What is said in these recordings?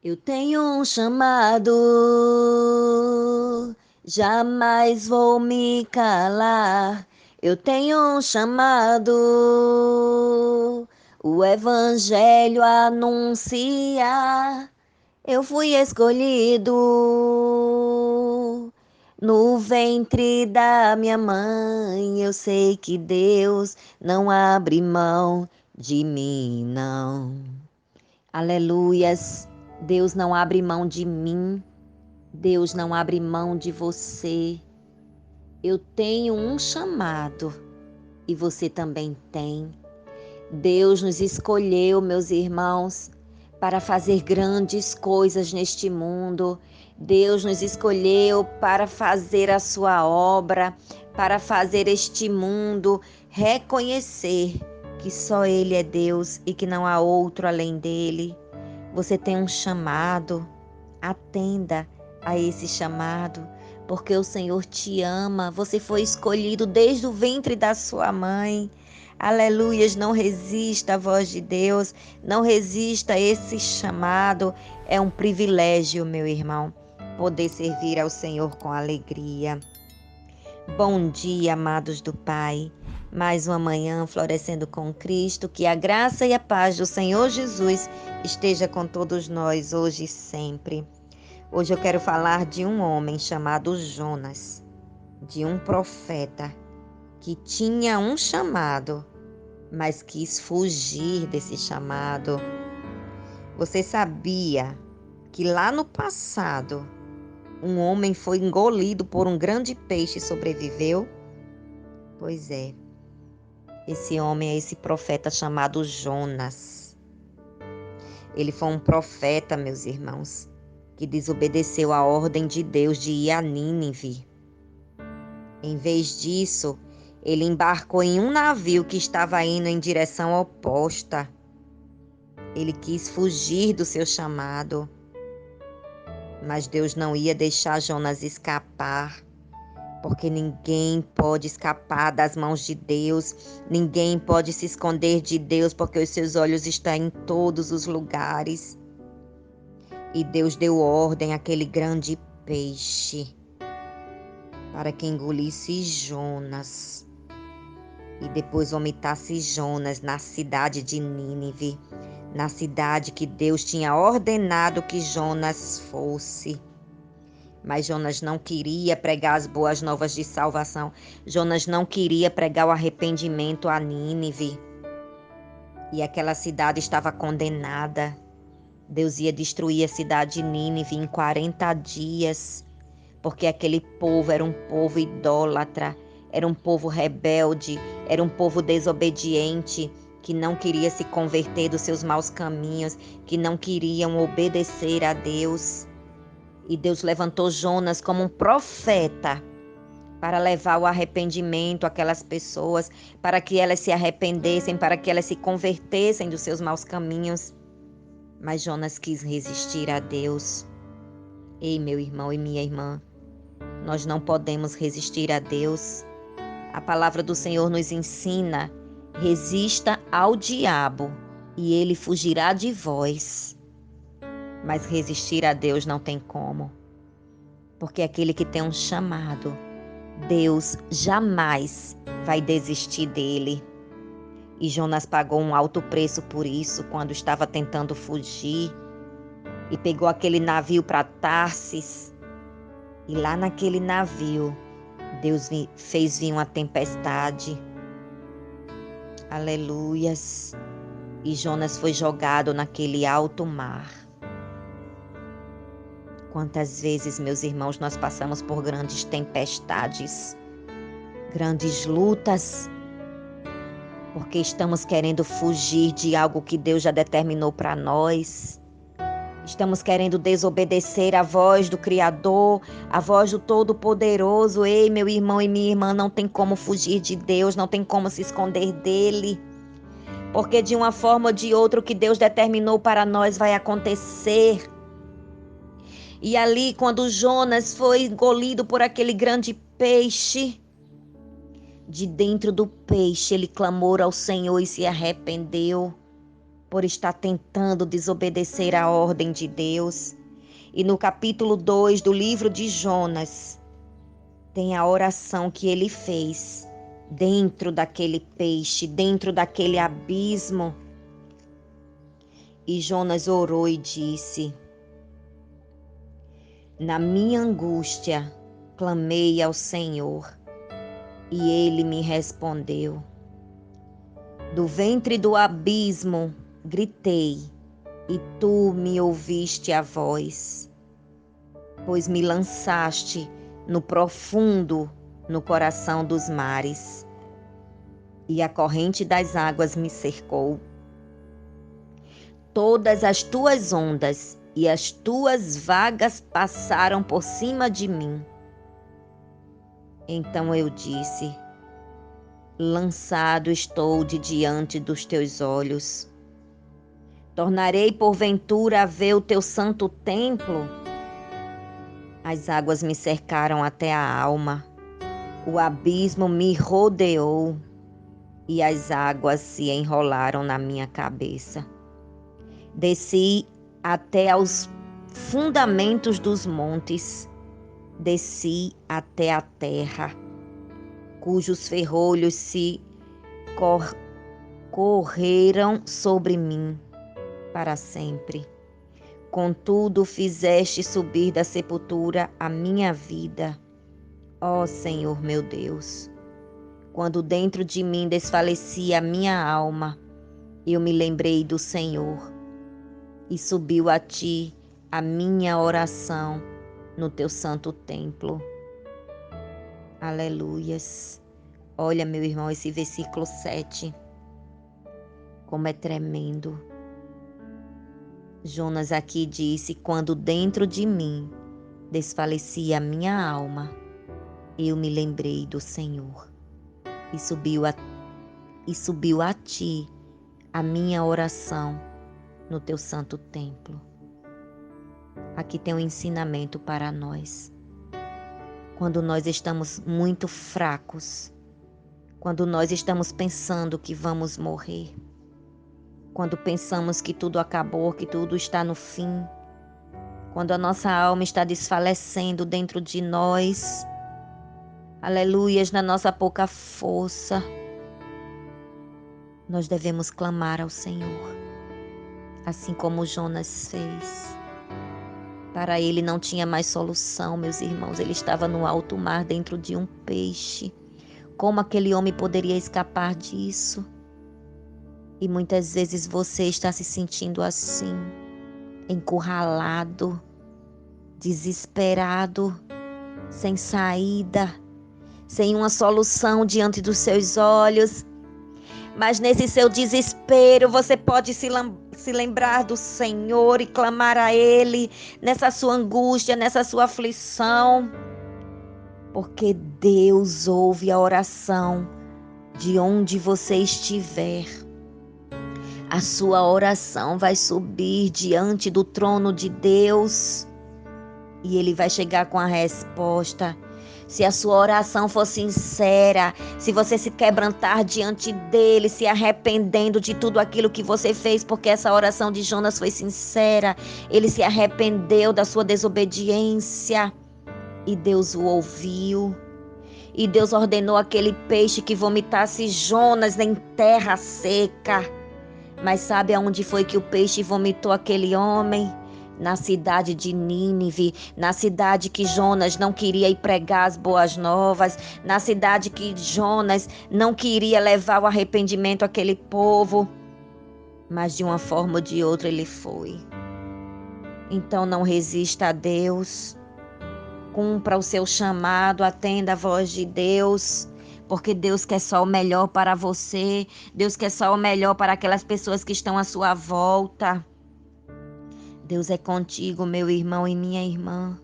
Eu tenho um chamado, jamais vou me calar. Eu tenho um chamado, o evangelho anunciar. Eu fui escolhido no ventre da minha mãe. Eu sei que Deus não abre mão de mim, não. Aleluias. Deus não abre mão de mim. Deus não abre mão de você. Eu tenho um chamado e você também tem. Deus nos escolheu, meus irmãos, para fazer grandes coisas neste mundo. Deus nos escolheu para fazer a sua obra, para fazer este mundo reconhecer que só Ele é Deus e que não há outro além dele. Você tem um chamado, atenda a esse chamado, porque o Senhor te ama. Você foi escolhido desde o ventre da sua mãe. Aleluias, não resista à voz de Deus, não resista a esse chamado. É um privilégio, meu irmão, poder servir ao Senhor com alegria. Bom dia, amados do Pai. Mais uma manhã florescendo com Cristo. Que a graça e a paz do Senhor Jesus esteja com todos nós hoje e sempre. Hoje eu quero falar de um homem chamado Jonas, de um profeta que tinha um chamado, mas quis fugir desse chamado. Você sabia que lá no passado um homem foi engolido por um grande peixe e sobreviveu? Pois é, esse homem é esse profeta chamado Jonas. Ele foi um profeta, meus irmãos, que desobedeceu a ordem de Deus de ir a Nínive. Em vez disso, ele embarcou em um navio que estava indo em direção oposta. Ele quis fugir do seu chamado, mas Deus não ia deixar Jonas escapar. Porque ninguém pode escapar das mãos de Deus, ninguém pode se esconder de Deus, porque os seus olhos estão em todos os lugares. E Deus deu ordem àquele grande peixe para que engolisse Jonas e depois vomitasse Jonas na cidade de Nínive, na cidade que Deus tinha ordenado que Jonas fosse. Mas Jonas não queria pregar as boas novas de salvação. Jonas não queria pregar o arrependimento a Nínive. E aquela cidade estava condenada. Deus ia destruir a cidade de Nínive em 40 dias. Porque aquele povo era um povo idólatra, era um povo rebelde, era um povo desobediente, que não queria se converter dos seus maus caminhos, que não queriam obedecer a Deus. E Deus levantou Jonas como um profeta para levar o arrependimento àquelas pessoas, para que elas se arrependessem, para que elas se convertessem dos seus maus caminhos. Mas Jonas quis resistir a Deus. Ei, meu irmão e minha irmã, nós não podemos resistir a Deus. A palavra do Senhor nos ensina: resista ao diabo e ele fugirá de vós. Mas resistir a Deus não tem como, porque aquele que tem um chamado, Deus jamais vai desistir dele. E Jonas pagou um alto preço por isso quando estava tentando fugir e pegou aquele navio para Tarsis. E lá naquele navio, Deus fez vir uma tempestade. Aleluias! E Jonas foi jogado naquele alto mar. Quantas vezes, meus irmãos, nós passamos por grandes tempestades, grandes lutas, porque estamos querendo fugir de algo que Deus já determinou para nós. Estamos querendo desobedecer a voz do Criador, a voz do Todo-Poderoso. Ei, meu irmão e minha irmã, não tem como fugir de Deus, não tem como se esconder dele. Porque de uma forma ou de outra o que Deus determinou para nós vai acontecer. E ali, quando Jonas foi engolido por aquele grande peixe, de dentro do peixe ele clamou ao Senhor e se arrependeu. por estar tentando desobedecer a ordem de Deus. E no capítulo 2 do livro de Jonas, tem a oração que ele fez dentro daquele peixe, dentro daquele abismo. E Jonas orou e disse: na minha angústia, clamei ao Senhor, e ele me respondeu. Do ventre do abismo, gritei, e tu me ouviste a voz, pois me lançaste no profundo, no coração dos mares, e a corrente das águas me cercou. Todas as tuas ondas e as tuas vagas passaram por cima de mim. Então eu disse: lançado estou de diante dos teus olhos. Tornarei porventura a ver o teu santo templo? As águas me cercaram até a alma, o abismo me rodeou e as águas se enrolaram na minha cabeça. Desci até aos fundamentos dos montes, desci até a terra, cujos ferrolhos se correram sobre mim para sempre. Contudo, fizeste subir da sepultura a minha vida, ó Senhor meu Deus. Quando dentro de mim desfalecia a minha alma, eu me lembrei do Senhor, e subiu a ti a minha oração no teu santo templo. Aleluias. Olha, meu irmão, esse versículo 7, como é tremendo. Jonas aqui disse: quando dentro de mim desfalecia a minha alma, eu me lembrei do Senhor, e subiu a ti a minha oração no teu santo templo. Aqui tem um ensinamento para nós. Quando nós estamos muito fracos, quando nós estamos pensando que vamos morrer, quando pensamos que tudo acabou, que tudo está no fim, quando a nossa alma está desfalecendo dentro de nós, aleluias, na nossa pouca força, nós devemos clamar ao Senhor, assim como Jonas fez. Para ele não tinha mais solução, meus irmãos. Ele estava no alto mar, dentro de um peixe. Como aquele homem poderia escapar disso? E muitas vezes você está se sentindo assim, encurralado, desesperado, sem saída, sem uma solução diante dos seus olhos. Mas nesse seu desespero, você pode se lembrar do Senhor e clamar a Ele nessa sua angústia, nessa sua aflição. Porque Deus ouve a oração de onde você estiver. A sua oração vai subir diante do trono de Deus e Ele vai chegar com a resposta. Se a sua oração for sincera, se você se quebrantar diante dele, se arrependendo de tudo aquilo que você fez, porque essa oração de Jonas foi sincera, ele se arrependeu da sua desobediência e Deus o ouviu. E Deus ordenou aquele peixe que vomitasse Jonas em terra seca. Mas sabe aonde foi que o peixe vomitou aquele homem? Na cidade de Nínive, na cidade que Jonas não queria ir pregar as boas novas, na cidade que Jonas não queria levar o arrependimento àquele povo, mas de uma forma ou de outra ele foi. Então não resista a Deus, cumpra o seu chamado, atenda a voz de Deus, porque Deus quer só o melhor para você, Deus quer só o melhor para aquelas pessoas que estão à sua volta. Deus é contigo, meu irmão e minha irmã.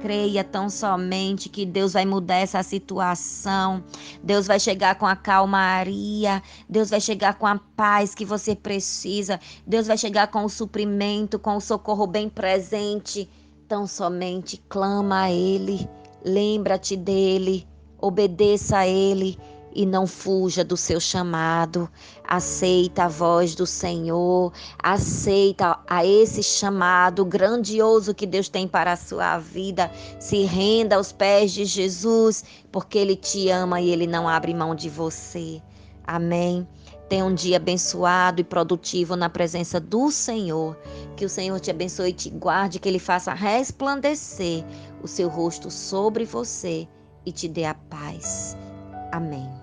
Creia tão somente que Deus vai mudar essa situação. Deus vai chegar com a calmaria. Deus vai chegar com a paz que você precisa. Deus vai chegar com o suprimento, com o socorro bem presente. Tão somente clama a Ele. Lembra-te dEle. Obedeça a Ele. e não fuja do seu chamado. Aceita a voz do Senhor, aceita a esse chamado grandioso que Deus tem para a sua vida. Se renda aos pés de Jesus, porque Ele te ama e Ele não abre mão de você. Amém. Tenha um dia abençoado e produtivo na presença do Senhor. Que o Senhor te abençoe e te guarde, que Ele faça resplandecer o seu rosto sobre você e te dê a paz. Amém.